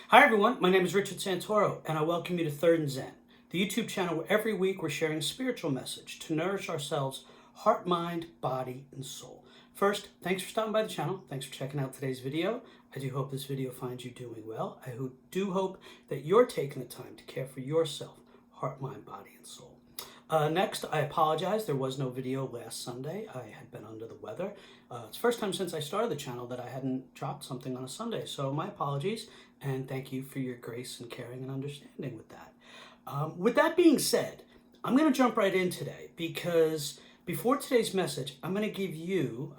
Hi everyone, my name is Richard Santoro and I welcome you to Third and Zen, the YouTube channel where every week we're sharing a spiritual message to nourish ourselves, heart, mind, body, and soul. First, thanks for stopping by the channel. Thanks for checking out today's video. I do hope this video finds you doing well. I do hope that you're taking the time to care for yourself, heart, mind, body, and soul. Next, I apologize. There was no video last Sunday. I had been under the weather. It's the first time since I started the channel that I hadn't dropped something on a Sunday. So my apologies, and thank you for your grace and caring and understanding with that. With that being said, I'm going to jump right in today because before today's message, I'm going to give you,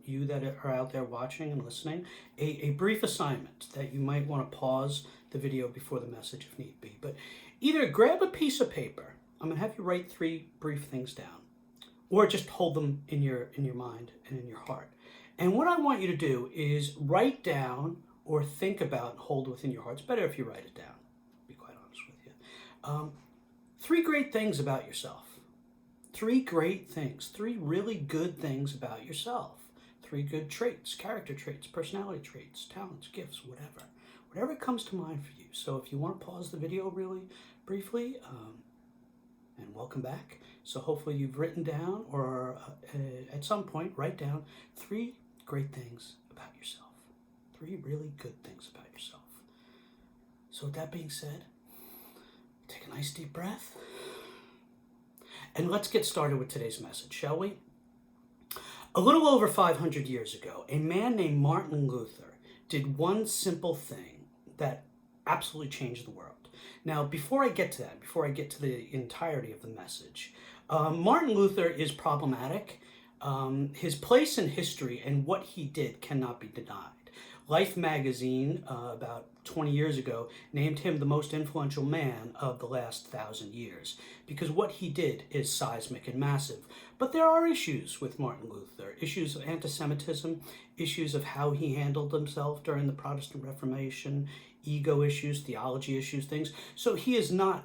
you that are out there watching and listening, a brief assignment that you might want to pause the video before the message if need be. But either grab a piece of paper. I'm going to have you write 3 brief things down, or just hold them in your mind and in your heart. And what I want you to do is write down or think about and hold within your heart. It's better if you write it down, to be quite honest with you. 3 great things about yourself. 3 great things. 3 really good things about yourself. 3 good traits, character traits, personality traits, talents, gifts, whatever. Whatever comes to mind for you. So if you want to pause the video really briefly, and welcome back. So hopefully you've written down or at some point write down 3 great things about yourself. 3 really good things about yourself. So with that being said, take a nice deep breath. And let's get started with today's message, shall we? A little over 500 years ago, a man named Martin Luther did one simple thing that absolutely changed the world. Now, before I get to that, before I get to the entirety of the message, Martin Luther is problematic. His place in history and what he did cannot be denied. Life magazine, about 20 years ago, named him the most influential man of the last 1,000 years because what he did is seismic and massive. But there are issues with Martin Luther, issues of anti-Semitism, issues of how he handled himself during the Protestant Reformation, ego issues, theology issues, things. So he is not,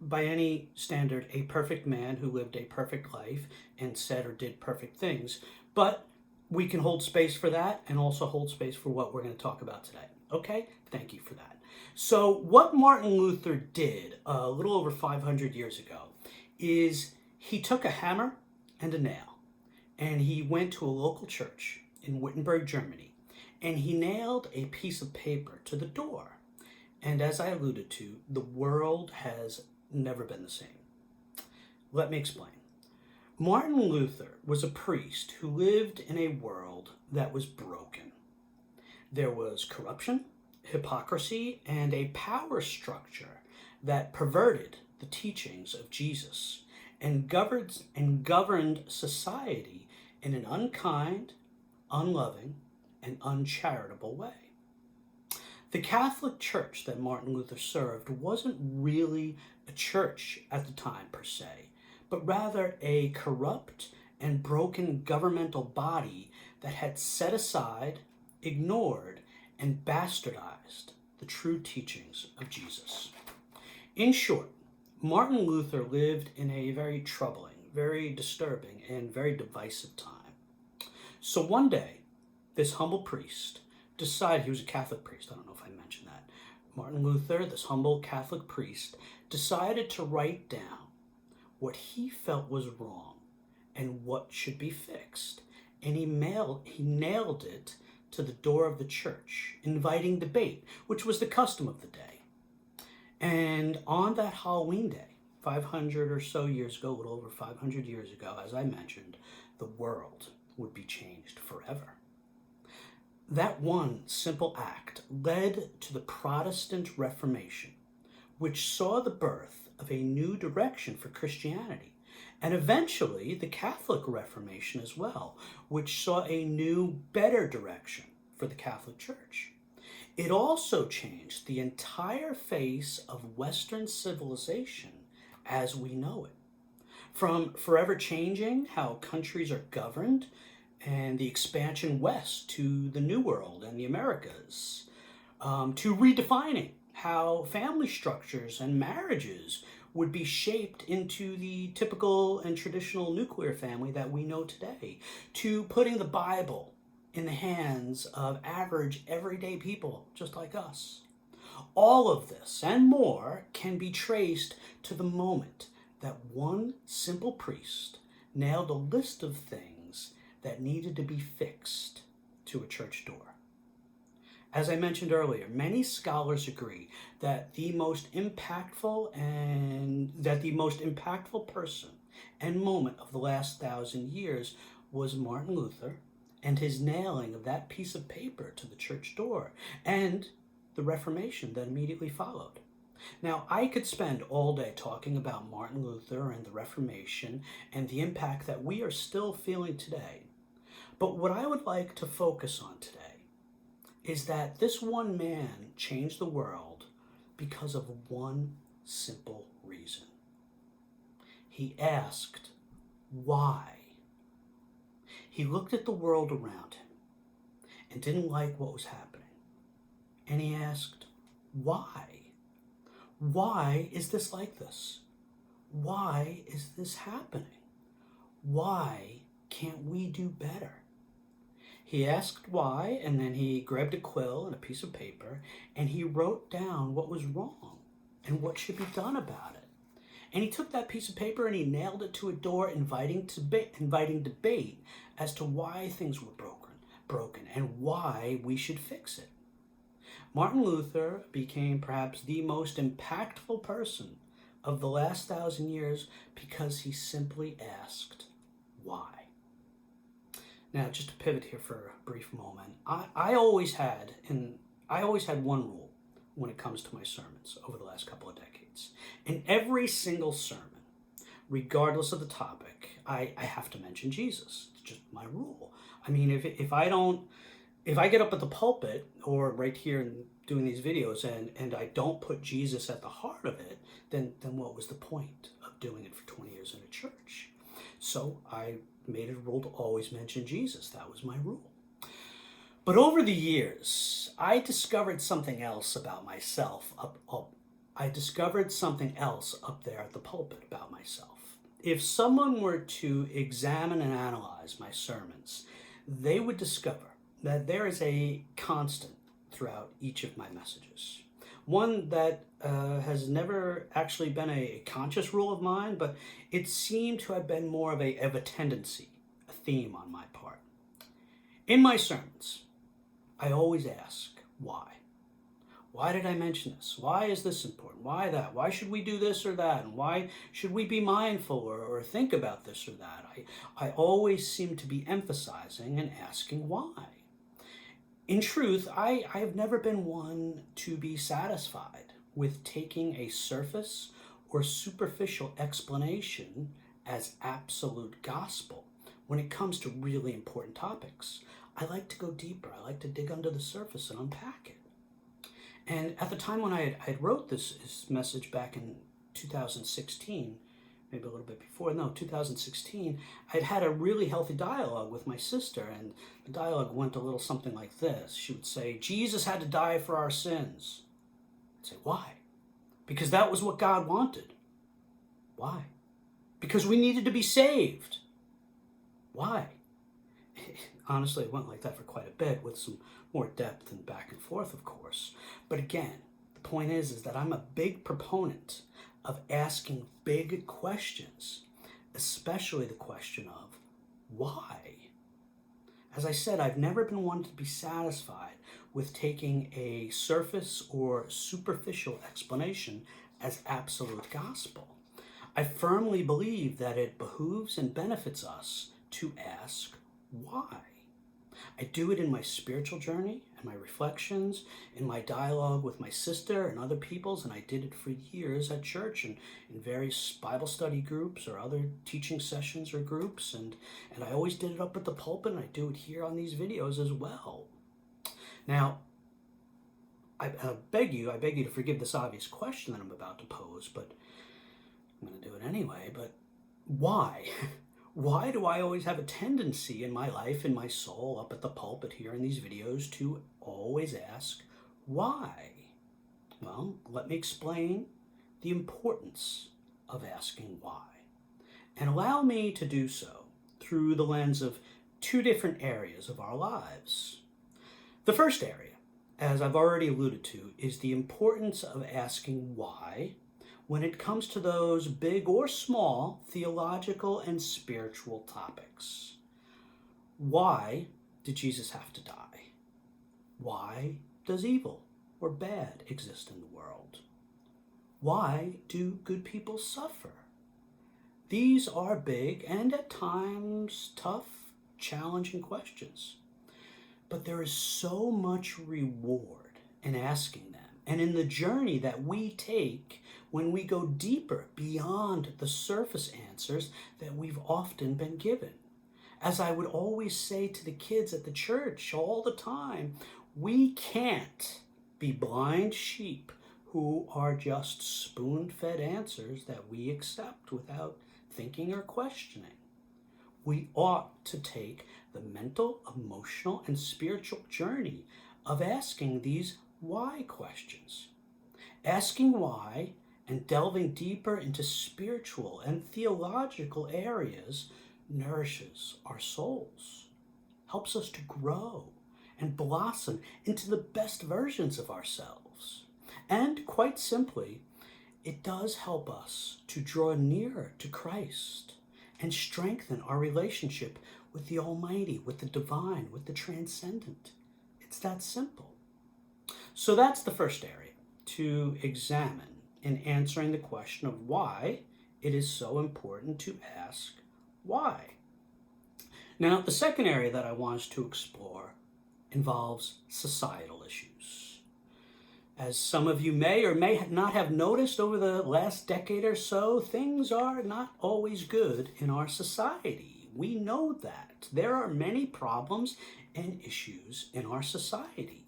by any standard, a perfect man who lived a perfect life and said or did perfect things. But we can hold space for that and also hold space for what we're going to talk about today. Okay? Thank you for that. So what Martin Luther did a little over 500 years ago is he took a hammer and a nail and he went to a local church in Wittenberg, Germany, and he nailed a piece of paper to the door. And as I alluded to, the world has never been the same. Let me explain. Martin Luther was a priest who lived in a world that was broken. There was corruption, hypocrisy, and a power structure that perverted the teachings of Jesus and governed society in an unkind, unloving, and uncharitable way. The Catholic Church that Martin Luther served wasn't really a church at the time per se, but rather a corrupt and broken governmental body that had set aside, ignored, and bastardized the true teachings of Jesus. In short, Martin Luther lived in a very troubling, very disturbing, and very divisive time. So one day, this humble priest decided, he was a Catholic priest, I don't know if I mentioned that. Martin Luther, this humble Catholic priest, decided to write down what he felt was wrong and what should be fixed. And he nailed it to the door of the church, inviting debate, which was the custom of the day. And on that Halloween day, 500 or so years ago, a little over 500 years ago, as I mentioned, the world would be changed forever. That one simple act led to the Protestant Reformation, which saw the birth of a new direction for Christianity, and eventually the Catholic Reformation as well, which saw a new, better direction for the Catholic Church. It also changed the entire face of Western civilization as we know it, from forever changing how countries are governed and the expansion west to the New World and the Americas, to redefining how family structures and marriages would be shaped into the typical and traditional nuclear family that we know today, to putting the Bible in the hands of average, everyday people just like us. All of this and more can be traced to the moment that one simple priest nailed a list of things that needed to be fixed to a church door. As I mentioned earlier, many scholars agree that the most impactful person and moment of the last 1,000 years was Martin Luther and his nailing of that piece of paper to the church door, and the Reformation that immediately followed. Now, I could spend all day talking about Martin Luther and the Reformation and the impact that we are still feeling today. But what I would like to focus on today is that this one man changed the world because of one simple reason. He asked, why? He looked at the world around him and didn't like what was happening. And he asked, why? Why is this like this? Why is this happening? Why can't we do better? He asked why, and then he grabbed a quill and a piece of paper, and he wrote down what was wrong and what should be done about it. And he took that piece of paper and he nailed it to a door, inviting debate as to why things were broken and why we should fix it. Martin Luther became perhaps the most impactful person of the last 1,000 years because he simply asked, why? Now, just to pivot here for a brief moment, I always had one rule when it comes to my sermons over the last couple of decades. In every single sermon, regardless of the topic, I have to mention Jesus. It's just my rule. I mean, if I get up at the pulpit or right here and doing these videos and I don't put Jesus at the heart of it, then what was the point of doing it for 20 years in a church? So I made it a rule to always mention Jesus. That was my rule. But over the years, I discovered something else about myself. I discovered something else up there at the pulpit about myself. If someone were to examine and analyze my sermons, they would discover that there is a constant throughout each of my messages. One that has never actually been a conscious rule of mine, but it seemed to have been more of a tendency, a theme on my part. In my sermons, I always ask, why? Why did I mention this? Why is this important? Why that? Why should we do this or that? And why should we be mindful or think about this or that? I always seem to be emphasizing and asking why. In truth, I have never been one to be satisfied with taking a surface or superficial explanation as absolute gospel when it comes to really important topics. I like to go deeper. I like to dig under the surface and unpack it. And at the time when I wrote this message back in 2016, maybe a little bit before, 2016, I'd had a really healthy dialogue with my sister, and the dialogue went a little something like this. She would say, Jesus had to die for our sins. I'd say, why? Because that was what God wanted. Why? Because we needed to be saved. Why? Honestly, it went like that for quite a bit, with some more depth and back and forth, of course. But again, the point is that I'm a big proponent of asking big questions, especially the question of why. As I said, I've never been one to be satisfied with taking a surface or superficial explanation as absolute gospel. I firmly believe that it behooves and benefits us to ask why. I do it in my spiritual journey and my reflections, in my dialogue with my sister and other peoples, and I did it for years at church and in various Bible study groups or other teaching sessions or groups, and I always did it up at the pulpit, and I do it here on these videos as well. Now, I beg you to forgive this obvious question that I'm about to pose, but I'm going to do it anyway. But why? Why do I always have a tendency in my life, in my soul, up at the pulpit here in these videos, to always ask, why? Well, let me explain the importance of asking why. And allow me to do so through the lens of two different areas of our lives. The first area as I've already alluded to, is the importance of asking why when it comes to those big or small theological and spiritual topics. Why did Jesus have to die? Why does evil or bad exist in the world? Why do good people suffer? These are big and at times tough, challenging questions. But there is so much reward in asking them and in the journey that we take when we go deeper beyond the surface answers that we've often been given. As I would always say to the kids at the church all the time, we can't be blind sheep who are just spoon-fed answers that we accept without thinking or questioning. We ought to take the mental, emotional, and spiritual journey of asking these why questions. Asking why and delving deeper into spiritual and theological areas nourishes our souls, helps us to grow and blossom into the best versions of ourselves. And quite simply, it does help us to draw nearer to Christ and strengthen our relationship with the Almighty, with the divine, with the transcendent. It's that simple. So that's the first area to examine in answering the question of why it is so important to ask why. Now, the second area that I want us to explore involves societal issues. As some of you may or may not have noticed over the last decade or so, things are not always good in our society. We know that. There are many problems and issues in our society.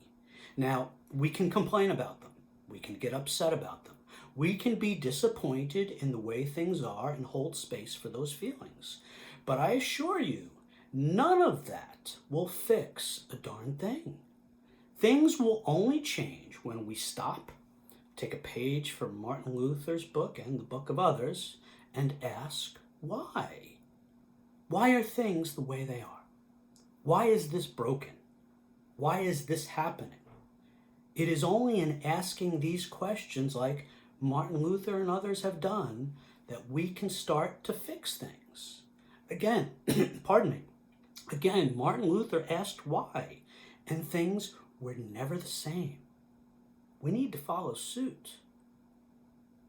Now, we can complain about them. We can get upset about them. We can be disappointed in the way things are and hold space for those feelings. But I assure you, none of that will fix a darn thing. Things will only change when we stop, take a page from Martin Luther's book and the book of others, and ask why. Why are things the way they are? Why is this broken? Why is this happening? It is only in asking these questions, like Martin Luther and others have done, that we can start to fix things. Again, Martin Luther asked why, and things were never the same. We need to follow suit.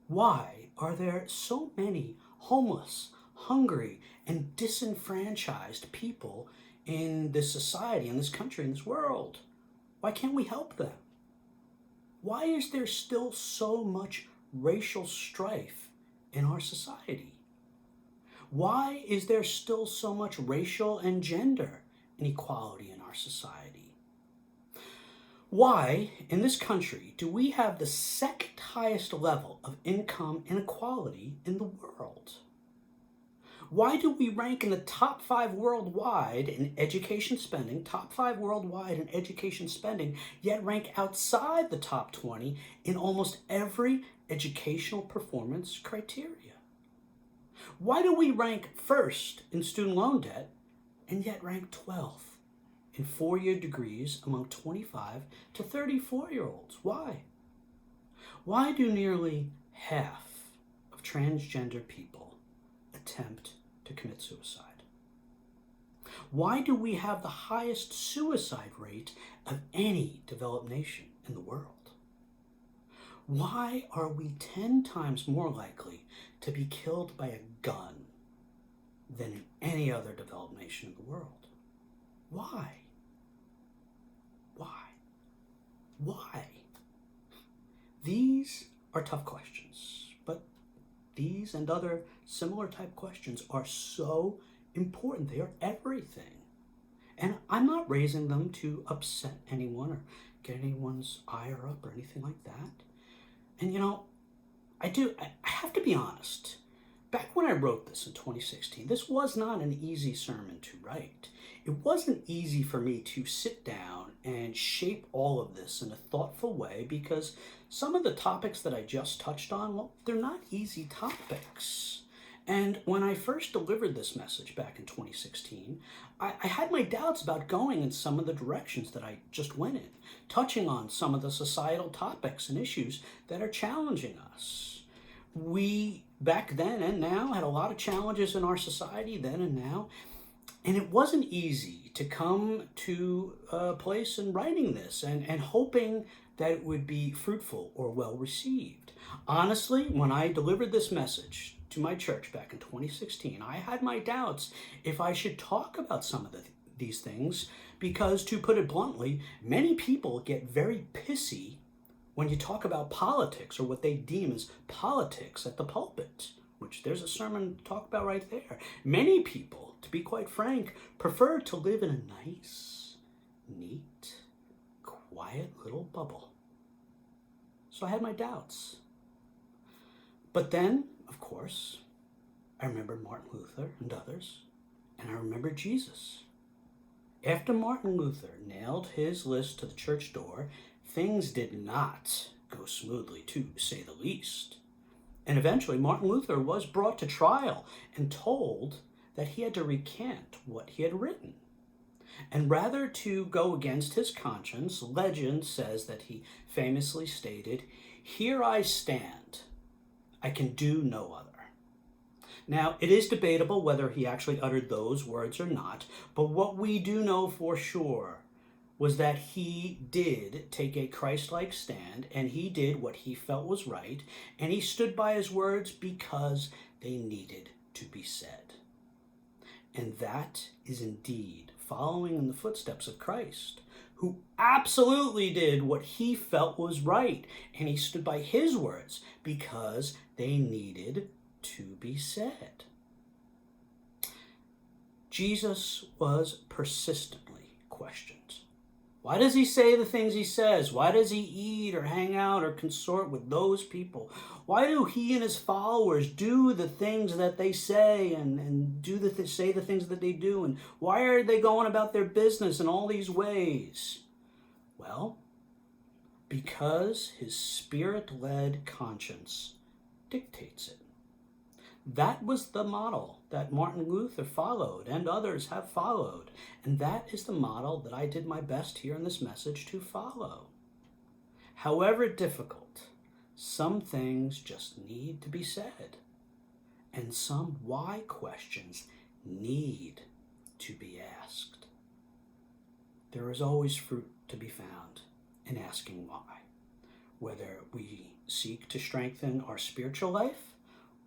Why are there so many homeless, hungry, and disenfranchised people in this society, in this country, in this world? Why can't we help them? Why is there still so much racial strife in our society? Why is there still so much racial and gender inequality in our society? Why, in this country, do we have the second highest level of income inequality in the world? Why do we rank in the top 5 worldwide in education spending, yet rank outside the top 20 in almost every educational performance criteria? Why do we rank first in student loan debt and yet rank 12th in 4-year degrees among 25 to 34-year-olds? Why? Why do nearly half of transgender people attempt to commit suicide? Why do we have the highest suicide rate of any developed nation in the world? Why are we 10 times more likely to be killed by a gun than in any other developed nation in the world? Why? These are tough questions, but these and other similar type questions are so important. They are everything. And I'm not raising them to upset anyone or get anyone's ire up or anything like that. And I have to be honest. Back when I wrote this in 2016, this was not an easy sermon to write. It wasn't easy for me to sit down and shape all of this in a thoughtful way, because some of the topics that I just touched on, well, they're not easy topics. And when I first delivered this message back in 2016, I had my doubts about going in some of the directions that I just went in, touching on some of the societal topics and issues that are challenging us. We, back then and now, had a lot of challenges in our society then and now, and it wasn't easy to come to a place in writing this and hoping that it would be fruitful or well received. Honestly, when I delivered this message to my church back in 2016, I had my doubts if I should talk about some of these things because, to put it bluntly, many people get very pissy when you talk about politics or what they deem as politics at the pulpit, which there's a sermon to talk about right there. Many people, to be quite frank, prefer to live in a nice, neat, quiet little bubble. So I had my doubts. But then, of course, I remembered Martin Luther and others, and I remembered Jesus. After Martin Luther nailed his list to the church door, things did not go smoothly, to say the least. And eventually, Martin Luther was brought to trial and told that he had to recant what he had written. And rather to go against his conscience, legend says that he famously stated, "Here I stand. I can do no other." Now, it is debatable whether he actually uttered those words or not, but what we do know for sure was that he did take a Christ-like stand, and he did what he felt was right, and he stood by his words because they needed to be said. And that is indeed following in the footsteps of Christ, who absolutely did what he felt was right, and he stood by his words because they needed to be said. Jesus was persistently questioned. Why does he say the things he says? Why does he eat or hang out or consort with those people? Why do he and his followers do the things that they say and say the things that they do? And why are they going about their business in all these ways? Well, because his spirit-led conscience dictates it. That was the model that Martin Luther followed and others have followed. And that is the model that I did my best here in this message to follow. However difficult, some things just need to be said. And some why questions need to be asked. There is always fruit to be found in asking why, whether we seek to strengthen our spiritual life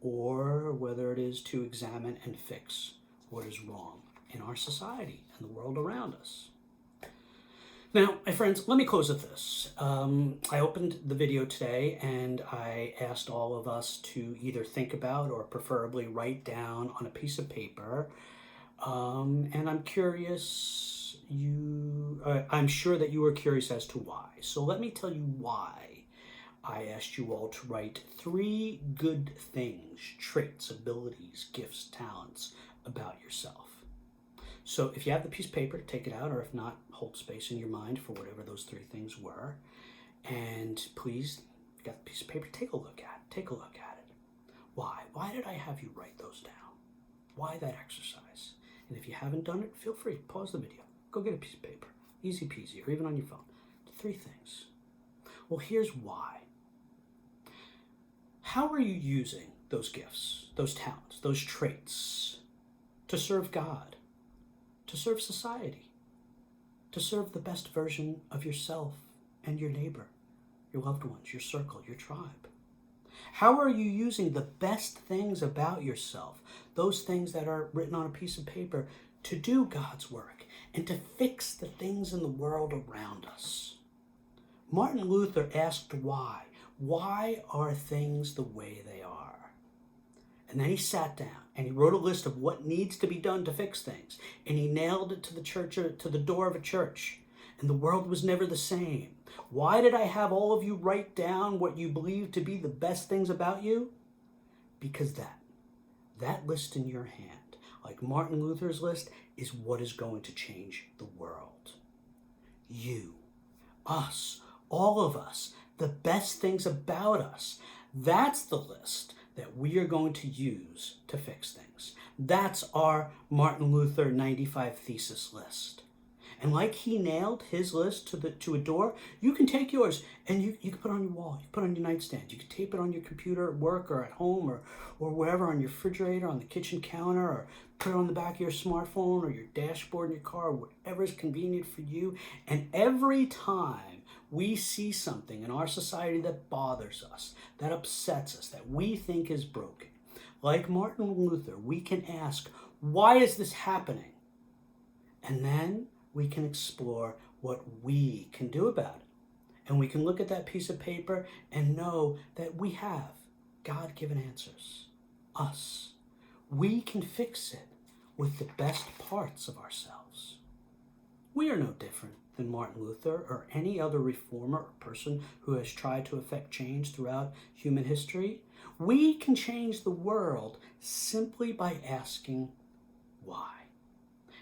or whether it is to examine and fix what is wrong in our society and the world around us. Now, my friends, let me close with this. I opened the video today and I asked all of us to either think about or preferably write down on a piece of paper. And I'm curious, I'm sure that you are curious as to why. So let me tell you why I asked you all to write 3 good things, traits, abilities, gifts, talents about yourself. So if you have the piece of paper, take it out, or if not, hold space in your mind for whatever those 3 things were. And please, if you got the piece of paper, take a look at it. Take a look at it. Why? Why did I have you write those down? Why that exercise? And if you haven't done it, feel free, pause the video. Go get a piece of paper. Easy peasy, or even on your phone. 3 things. Well, here's why. How are you using those gifts, those talents, those traits to serve God, to serve society, to serve the best version of yourself and your neighbor, your loved ones, your circle, your tribe? How are you using the best things about yourself, those things that are written on a piece of paper, to do God's work and to fix the things in the world around us? Martin Luther asked why. Why are things the way they are? And then he sat down and he wrote a list of what needs to be done to fix things. And he nailed it to the church, to the door of a church. And the world was never the same. Why did I have all of you write down what you believe to be the best things about you? Because that list in your hand, like Martin Luther's list, is what is going to change the world. You, us, all of us, the best things about us. That's the list that we are going to use to fix things. That's our Martin Luther 95 thesis list. And like he nailed his list to a door, you can take yours and you can put it on your wall, you can put it on your nightstand, you can tape it on your computer at work or at home or wherever, on your refrigerator, on the kitchen counter, or put it on the back of your smartphone or your dashboard in your car, whatever is convenient for you. And every time we see something in our society that bothers us, that upsets us, that we think is broken, like Martin Luther, we can ask, why is this happening? And then we can explore what we can do about it. And we can look at that piece of paper and know that we have God-given answers. Us. We can fix it with the best parts of ourselves. We are no different than Martin Luther or any other reformer or person who has tried to effect change throughout human history. We can change the world simply by asking why.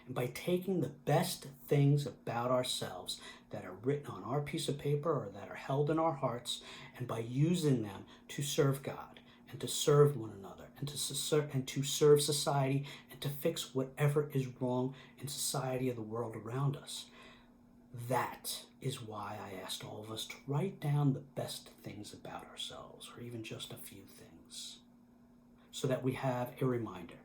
And by taking the best things about ourselves that are written on our piece of paper or that are held in our hearts, and by using them to serve God and to serve one another and to serve society and to fix whatever is wrong in society and the world around us. That is why I asked all of us to write down the best things about ourselves, or even just a few things, so that we have a reminder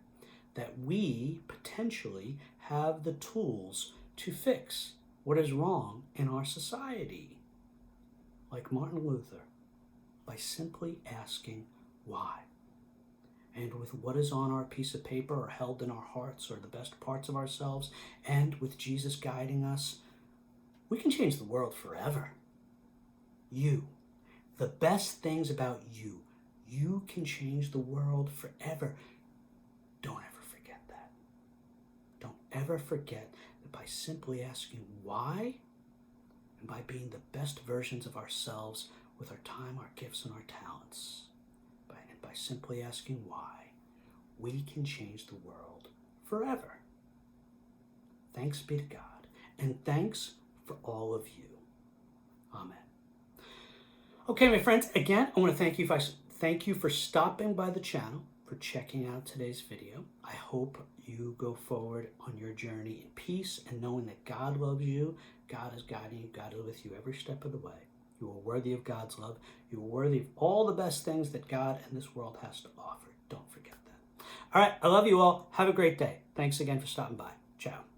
that we potentially have the tools to fix what is wrong in our society. Like Martin Luther, by simply asking why. And with what is on our piece of paper or held in our hearts or the best parts of ourselves, and with Jesus guiding us, we can change the world forever. You, the best things about you, you can change the world forever. Don't ever forget that. Don't ever forget that by simply asking why, and by being the best versions of ourselves with our time, our gifts, and our talents, and by simply asking why, we can change the world forever. Thanks be to God, and thanks for all of you. Amen. Okay, my friends, again, I want to thank you for stopping by the channel, for checking out today's video. I hope you go forward on your journey in peace and knowing that God loves you, God is guiding you, God is with you every step of the way. You are worthy of God's love. You are worthy of all the best things that God and this world has to offer. Don't forget that. All right, I love you all. Have a great day. Thanks again for stopping by. Ciao.